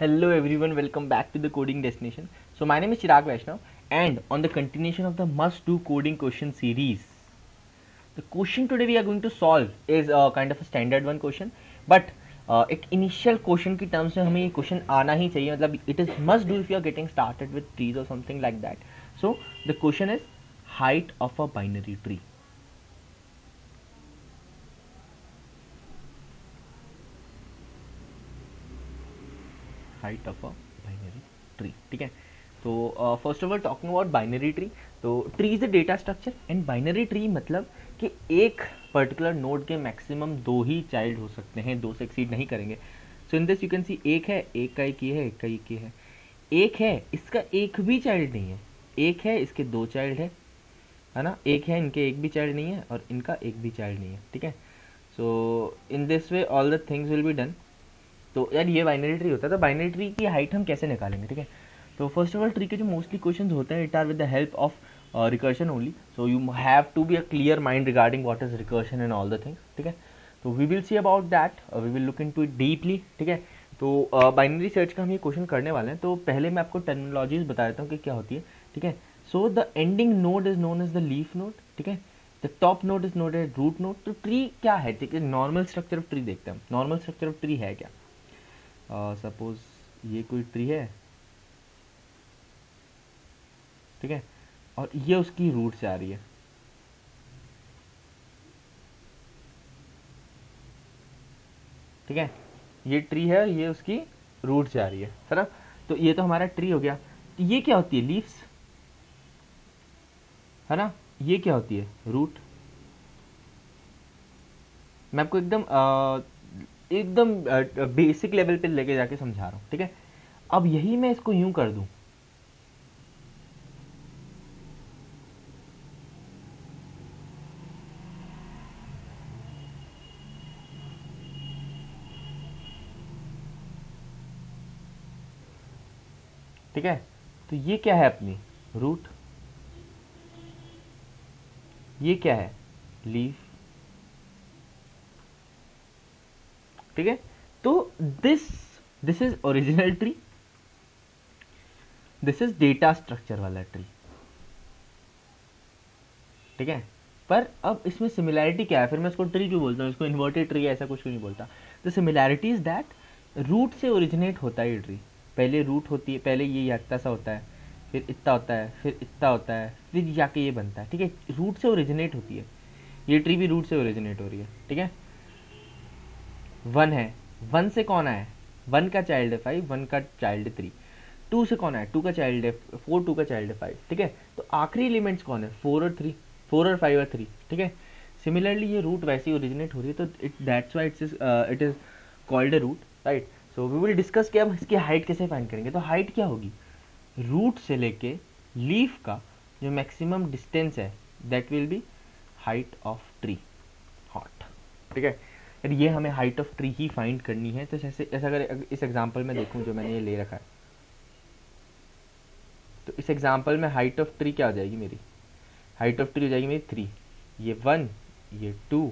Hello everyone, welcome back to the coding destination. So my name is Chirag Vaishnav and on the continuation of the must do coding question series, the question today we are going to solve is a kind of a standard one question, but एक initial question की terms में हमें ये question आना ही चाहिए, मतलब it is must do if you are getting started with trees और something like that. So the question is height of a binary tree. Height of a binary tree, ठीक है. तो first of all talking about binary tree, तो tree is a data structure and binary tree मतलब कि एक particular node के maximum दो ही child हो सकते हैं, दो से एक्सीड नहीं करेंगे. So in this you can see एक है, एक का एक ये है, एक का एक ये है. एक है, इसका एक भी चाइल्ड नहीं है. एक है, इसके दो चाइल्ड है ना. एक है, इनके एक भी चाइल्ड नहीं है और इनका एक भी चाइल्ड नहीं है, ठीक है. So in this way all the things will be done. तो यार ये बाइनरी ट्री होता है, तो बाइनरी ट्री की हाइट हम कैसे निकालेंगे, ठीक है. तो फर्स्ट ऑफ ऑल ट्री के जो मोस्टली क्वेश्चन होते हैं it are with the help of recursion only. So you have to be a clear mind regarding what is recursion and all the things, ठीक है. तो we will see about that, we will look into it deeply, ठीक है. तो binary search का हम ये question करने वाले हैं. तो पहले मैं आपको टर्मिनोलॉजीज बता देता हूँ कि क्या होती है, ठीक है. So the ending node is known as the leaf node, ठीक है. The top node is node as root node. तो ट्री क्या है, ठीक है. नॉर्मल स्ट्रक्चर ऑफ ट्री देखते हैं हम. नॉर्मल स्ट्रक्चर ऑफ ट्री है क्या. सपोज ये कोई ट्री है, ठीक है, और ये उसकी रूट से आ रही है, ठीक है. ये ट्री है, ये उसकी रूट से आ रही है ना. तो ये तो हमारा ट्री हो गया. तो ये क्या होती है, लीव्स, है ना. ये क्या होती है, रूट. मैं आपको एकदम एकदम बेसिक लेवल पे लेके जाके समझा रहा हूँ, ठीक है. अब यही मैं इसको यूं कर दूं, ठीक है. तो ये क्या है अपनी रूट, ये क्या है लीफ, ठीक है. तो this this is original tree, this is data structure वाला ट्री, ठीक है. पर अब इसमें सिमिलैरिटी क्या है, फिर मैं इसको ट्री क्यों बोलता हूँ, इसको इन्वर्टेड ट्री ऐसा कुछ क्यों नहीं बोलता. The similarity is that root से ओरिजिनेट होता है ये ट्री. पहले रूट होती है, पहले ये इतना सा होता है, फिर इतना होता है, फिर इतना होता है, फिर जाके ये बनता है, ठीक है. रूट से ओरिजिनेट होती है, ये ट्री भी रूट से ओरिजिनेट हो रही है, ठीक है. वन है, वन से कौन आया है, वन का चाइल्ड है फाइव, वन का चाइल्ड है थ्री. टू से कौन आया, टू का चाइल्ड है फोर, टू का चाइल्ड है फाइव, ठीक है. तो आखिरी एलिमेंट्स कौन है, फोर और थ्री, फोर और फाइव और थ्री, ठीक है. सिमिलरली ये रूट वैसे ही ओरिजिनेट हो रही है, तो it that's why it is called a root, right. So we will discuss कि अब इसकी हाइट कैसे फाइंड करेंगे. तो हाइट क्या होगी, रूट से लेके लीफ का जो मैक्सिमम डिस्टेंस है that will be height of tree, hot, ठीक है. यार ये हमें height of tree he find करनी है. तो जैसे ऐसा अगर इस एग्जांपल में देखूं जो मैंने ये ले रखा है, तो इस एग्जांपल में हाइट ऑफ ट्री क्या हो जाएगी मेरी, हाइट ऑफ ट्री हो जाएगी मेरी थ्री, ये वन, ये टू,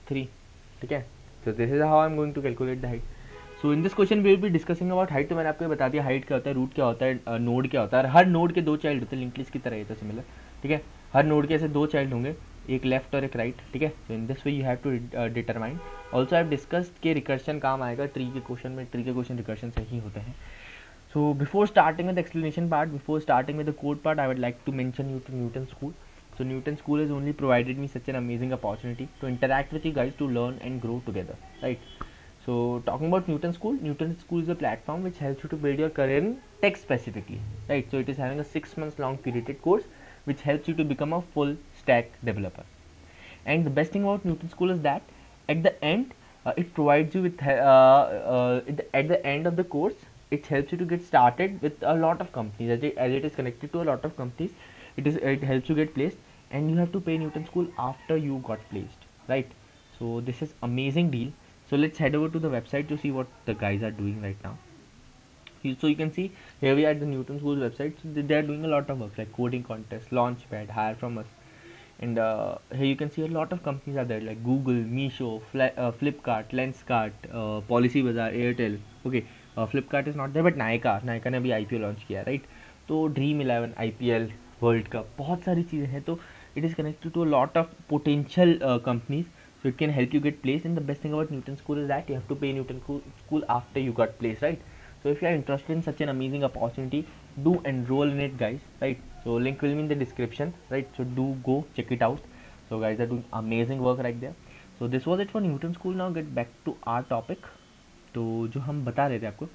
थ्री, ठीक है. तो this is how I am going to calculate the height. So in this question we will be discussing about height. तो मैंने आपको बता दिया हाइट क्या होता है, रूट क्या होता है, नोड क्या होता है. हर नोड के दो चाइल्ड होते हैं, लिंक लिस्ट की तरह, ये तो सिमिलर, ठीक है. हर नोड के ऐसे दो चाइल्ड होंगे, एक लेफ्ट और एक राइट, ठीक है. So in this way you have to determine. Also I have discussed के रिकर्शन काम आएगा ट्री के क्वेश्चन में. ट्री के क्वेश्चन रिकर्शन से ही होते हैं. So before starting with the explanation part, before starting with the code part, I would like to mention you to Newton School. So Newton School has only provided me such an amazing opportunity to interact with you guys to learn and grow together, right? So talking about Newton School is a platform which helps you to build your career in tech specifically, right? So it is having a 6 months long curated course which helps you to become a full stack developer. And the best thing about Newton School is that at the end, it provides you with at the end of the course, it helps you to get started with a lot of companies. As it is connected to a lot of companies, it helps you get placed, and you have to pay Newton School after you got placed, right? So this is amazing deal. So let's head over to the website to see what the guys are doing right now. So you can see here we are at the Newton School website. So they are doing a lot of work like coding contest, launchpad, hire from us, and here you can see a lot of companies are there like Google, Meesho, Flipkart, Lenskart, Policy Bazaar, Airtel, okay, Flipkart is not there, but Nykaa Nykaa ने अभी IPO launch किया, right? तो dream 11 IPL, world cup, बहुत सारी चीज़ें हैं. तो it is connected to a lot of potential companies, so it can help you get placed. And the best thing about Newton School is that you have to pay Newton School after you got placed, right? So if you are interested in such an amazing opportunity, do enroll in it, guys, right? So link will be in the description, right? So do go check it out. So guys are doing amazing work right there. So this was it for Newton School. Now get back to our topic. तो जो हम बता रहे थे आपको,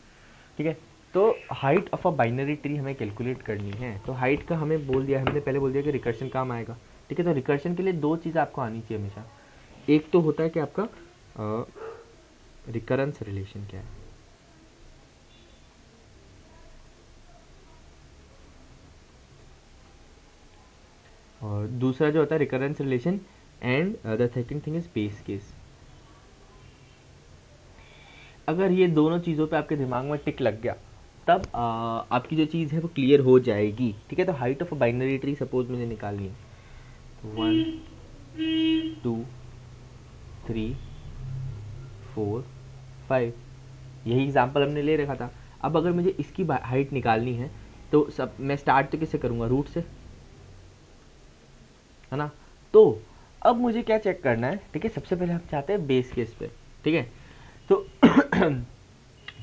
ठीक है, तो height of a binary tree हमें कैलकुलेट करनी है. तो हाइट का हमें बोल दिया, हमने पहले बोल दिया कि रिकर्शन काम आएगा, ठीक है. तो रिकर्शन के लिए दो चीज़ आपको आनी चाहिए हमेशा. एक तो होता है कि आपका रिकरेंस रिलेशन क्या है, और दूसरा जो होता है recurrence relation, and the second thing is base case. अगर ये दोनों चीज़ों पे आपके दिमाग में टिक लग गया, तब आपकी जो चीज़ है वो क्लियर हो जाएगी, ठीक है. तो height of a binary tree suppose मुझे निकालनी है, तो 1 2 3 4 5, यही एग्जाम्पल हमने ले रखा था. अब अगर मुझे इसकी हाइट निकालनी है, तो सब मैं स्टार्ट तो किससे करूँगा, रूट से, है ना. तो अब मुझे क्या चेक करना है, ठीक है. सबसे पहले हम चाहते हैं बेस केस पे, ठीक है. तो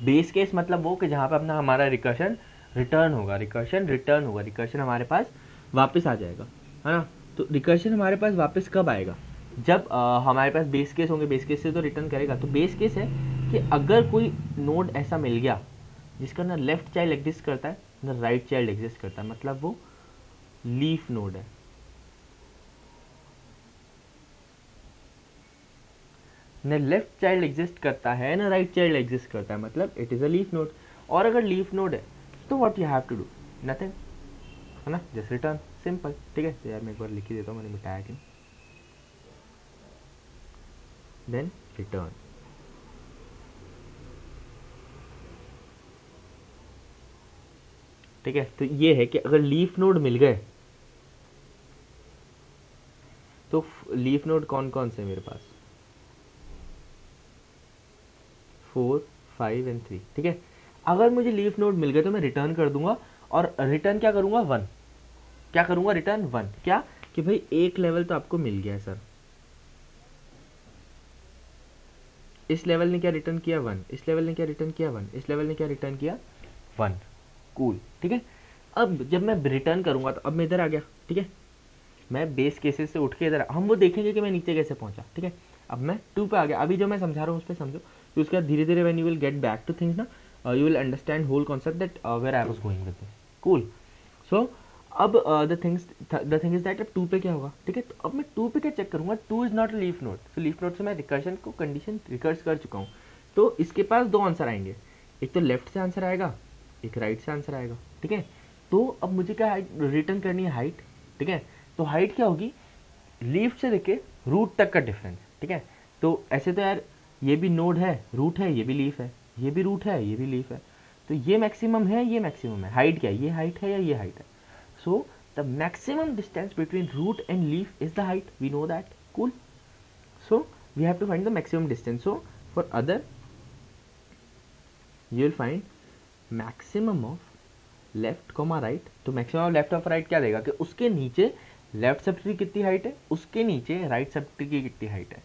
बेस केस मतलब वो कि जहाँ पे अपना हमारा रिकर्शन रिटर्न होगा, रिकर्शन हमारे पास वापस आ जाएगा, है ना. तो रिकर्शन हमारे पास वापस कब आएगा, जब हमारे पास बेस केस होंगे. बेस केस से तो रिटर्न करेगा. तो बेस केस है कि अगर कोई नोड ऐसा मिल गया जिसका ना लेफ्ट चाइल्ड एग्जिस्ट करता है ना राइट चाइल्ड एग्जिस्ट करता है, मतलब वो लीफ नोड है. न लेफ्ट चाइल्ड एग्जिस्ट करता है ना राइट चाइल्ड एग्जिस्ट करता है, मतलब it is a leaf node. और अगर लीफ नोड है तो what you have to do, nothing, है ना, जस्ट रिटर्न, सिंपल, ठीक है. तो यार मैं एक बार लिख ही देता हूँ, मैंने मिटाया क्यों. देन रिटर्न, ठीक है. तो ये है कि अगर लीफ नोड मिल गए, तो लीफ नोड कौन कौन से मेरे पास, 4 5 एंड 3, ठीक है. अगर मुझे लीफ नोड मिल गए तो मैं रिटर्न कर दूंगा, और रिटर्न क्या करूंगा, 1. क्या करूंगा, रिटर्न 1. क्या कि भाई एक लेवल तो आपको मिल गया है सर, इस लेवल ने क्या रिटर्न किया, 1. इस लेवल ने क्या रिटर्न किया, 1. इस लेवल ने क्या रिटर्न किया, 1. कूल, ठीक है. अब जब मैं रिटर्न करूंगा तो अब मैं इधर आ गया, ठीक है. मैं बेस केसेस से उठ के इधर, हम वो देखेंगे कि मैं नीचे कैसे पहुंचा, ठीक है. अब मैं 2 पे आ गया. अभी जो मैं समझा रहा हूँ उस पर समझो, तो उसके बाद धीरे धीरे when you will get back to things ना, you will understand whole concept that where I was going with this. Cool. So अब द थिंग इज दैट अब 2 पे क्या होगा, ठीक है. तो अब मैं 2 पे क्या चेक करूंगा, 2 इज नॉट लीफ नोड. तो लीफ नोड से मैं रिकर्शन को कंडीशन रिकर्स कर चुका हूँ. तो इसके पास दो आंसर आएंगे, एक तो लेफ्ट से आंसर आएगा, एक राइट से आंसर आएगा, ठीक है. तो अब मुझे क्या रिटर्न करनी है, हाइट, ठीक है. तो हाइट क्या होगी, लीफ से लेके रूट तक का डिफरेंस, ठीक है. तो ऐसे तो यार ये भी नोड है, रूट है, ये भी लीफ है, ये भी रूट है, ये भी लीफ है. तो ये मैक्सिमम है, ये मैक्सिमम है. हाइट क्या है, ये हाइट है या ये हाइट है. So the maximum distance between root and leaf is the height, we know that. Cool. So we have to find the maximum distance. So for other you will find maximum of left comma right. तो maximum of left of right क्या देगा कि उसके नीचे left sub tree कितनी height है, उसके नीचे राइट सब ट्री की कितनी हाइट है,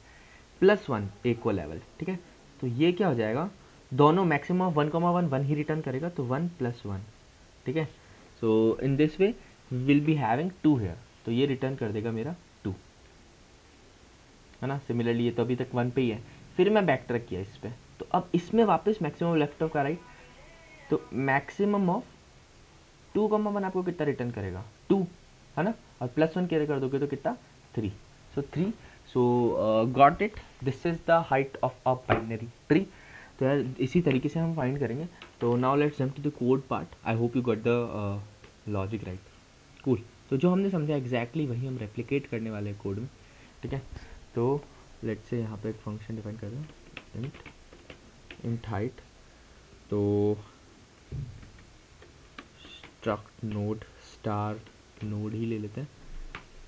+1 इक्वल लेवल, ठीक है. तो ये क्या हो जाएगा, दोनों मैक्सिमम ऑफ 1,1 1 ही रिटर्न करेगा, तो 1 + 1, ठीक है. So in this way will be having 2 here, तो ये रिटर्न कर देगा मेरा 2, है ना. सिमिलरली ये तो अभी तक 1 पे ही है. फिर मैं बैक ट्रैक किया इस पे, तो अब इसमें वापस मैक्सिमम लेफ्ट ऑफ का राइट, तो मैक्सिमम ऑफ 2,1 आपको कितना रिटर्न करेगा, 2, है ना. और +1 कैरे कर दोगे तो कितना, 3. So 3. So got it, this is the height of a binary tree. तो यार इसी तरीके से हम फाइंड करेंगे. तो now let's jump to the code part. I hope you got the logic right. Cool. तो जो हमने समझा एग्जैक्टली वही हम रेप्लिकेट करने वाले हैं कोड में, ठीक है. तो लेट्स से यहाँ पे एक फंक्शन डिफाइन कर रहे हैं, इंट हाइट. तो स्ट्रक्ट नोड स्टार नोड ही ले लेते हैं,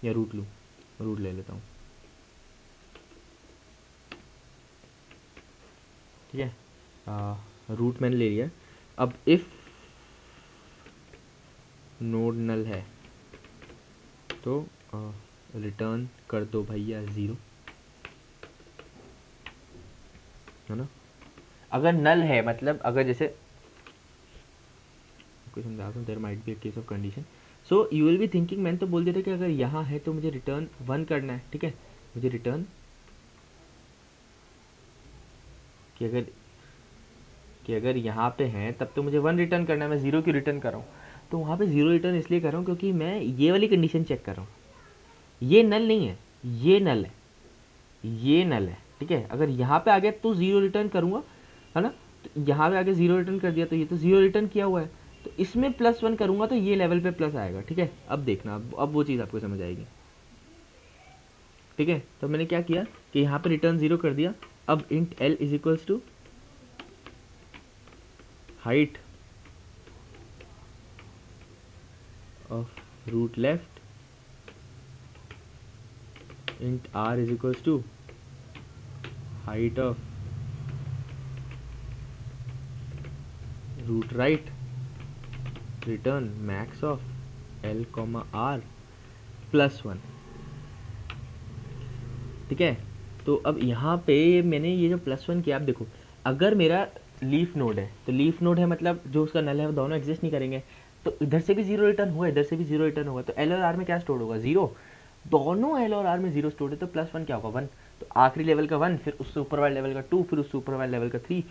या रूट लूँ, रूट ले लेता हूँ, ठीक है. रूट मैंने ले लिया। अब इफ नोड नल है तो रिटर्न कर दो भैया 0, है ना। अगर नल है मतलब अगर जैसे कोई समझा दूँ, there might be a case of condition. So you will be thinking, मैंने तो बोल दिया था कि अगर यहाँ है तो मुझे रिटर्न 1 करना है, ठीक है। मुझे रिटर्न कि अगर यहाँ पे है तब तो मुझे 1 रिटर्न करना है, मैं 0 क्यों रिटर्न कर रहा हूँ। तो वहाँ पे 0 रिटर्न इसलिए कर रहा हूँ क्योंकि मैं ये वाली कंडीशन चेक कर रहा हूँ। ये नल नहीं है, ये नल है, ये नल है, ठीक है। अगर यहाँ पे आ गया तो 0 रिटर्न करूँगा, है ना। तो यहाँ पे आगे 0 रिटर्न कर दिया तो ये तो 0 रिटर्न किया हुआ है। तो इसमें +1 करूँगा तो ये लेवल पे प्लस आएगा, ठीक है। अब देखना, अब वो चीज़ आपको समझ आएगी, ठीक है। तो मैंने क्या किया कि यहाँ पे रिटर्न 0 कर दिया। अब int l is equals to height of root left int r is equals to height of root right, return max of l r +1, ठीक है। तो अब यहाँ पे मैंने ये जो +1 किया, आप देखो अगर मेरा लीफ नोड है तो लीफ नोड है मतलब जो उसका नल है वो दोनों एग्जिस्ट नहीं करेंगे। तो इधर से भी 0 रिटर्न हुआ, इधर से भी 0 रिटर्न होगा, तो एल और आर में क्या स्टोर होगा, 0। दोनों एल और आर में 0 स्टोर है, तो +1 क्या होगा, 1। तो आखिरी लेवल का 1, फिर उससे ऊपर वाले लेवल का 2, फिर उससे ऊपर वाले लेवल का 3।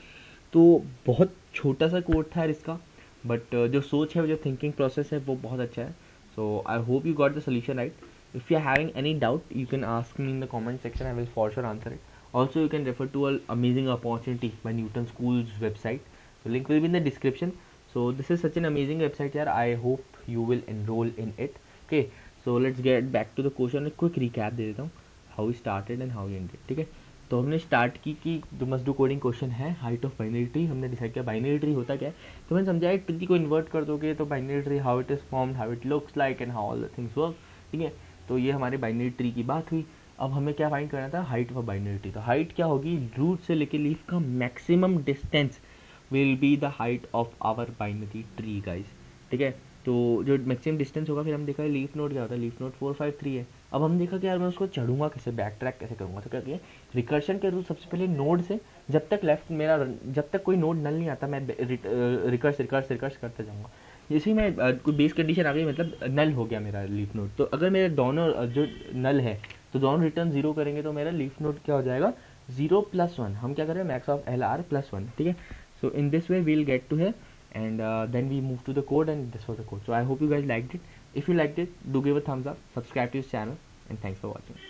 तो बहुत छोटा सा कोड था यार इसका, बट जो सोच है, जो थिंकिंग प्रोसेस है वो बहुत अच्छा है। So I hope you got the solution right. If you are having any doubt, you can ask me in the comment section. I will for sure answer it. Also, you can refer to an amazing opportunity by Newton School's website. So link will be in the description. So this is such an amazing website here. I hope you will enroll in it. Okay. So let's get back to the question. एक quick recap दे देता हूँ how we started and how we ended. ठीक है। तो हमने start की कि जो मस्ट डू कोडिंग क्वेश्चन है हाइट ऑफ बाइनरी ट्री। हमने डिसाइड किया बाइनरी ट्री होता क्या है, तो मैंने समझा एक ट्री को इन्वर्ट कर दोगे तो binary tree how it is formed, how it looks like and how all the things work, ठीक है। तो ये हमारे बाइनरी ट्री की बात हुई। अब हमें क्या फाइंड करना था, हाइट ऑफ बाइनरी ट्री। तो हाइट क्या होगी, रूट से लेके लीफ का maximum distance will be the height of our binary tree guys, ठीक है। तो जो मैक्सिमम डिस्टेंस होगा, फिर हम देखा लीफ नोड क्या होता है, लीफ नोड 4 5 3 है। अब हम देखा कि यार मैं उसको चढ़ूंगा कैसे, बैक ट्रैक कैसे करूंगा। तो क्या किया, रिकर्शन के रूल सबसे पहले नोड से जब तक लेफ्ट मेरा, जब तक कोई नोड नल नहीं आता मैं रिकर्स रिकर्स रिकर्स करते जाऊंगा। जैसे ही मैं कोई बेस कंडीशन आ गई मतलब नल हो गया मेरा लीफ नोड, तो अगर मेरे दोनों जो नल है तो दोनों रिटर्न 0 करेंगे तो मेरा लीफ नोड क्या हो जाएगा, 0 +1। हम क्या करें, मैक्स ऑफ एल आर +1, ठीक है। So in this way will get two है and then we move to the code, and this was the code. So I hope you guys liked it. If you liked it, do give a thumbs up, subscribe to this channel, and thanks for watching.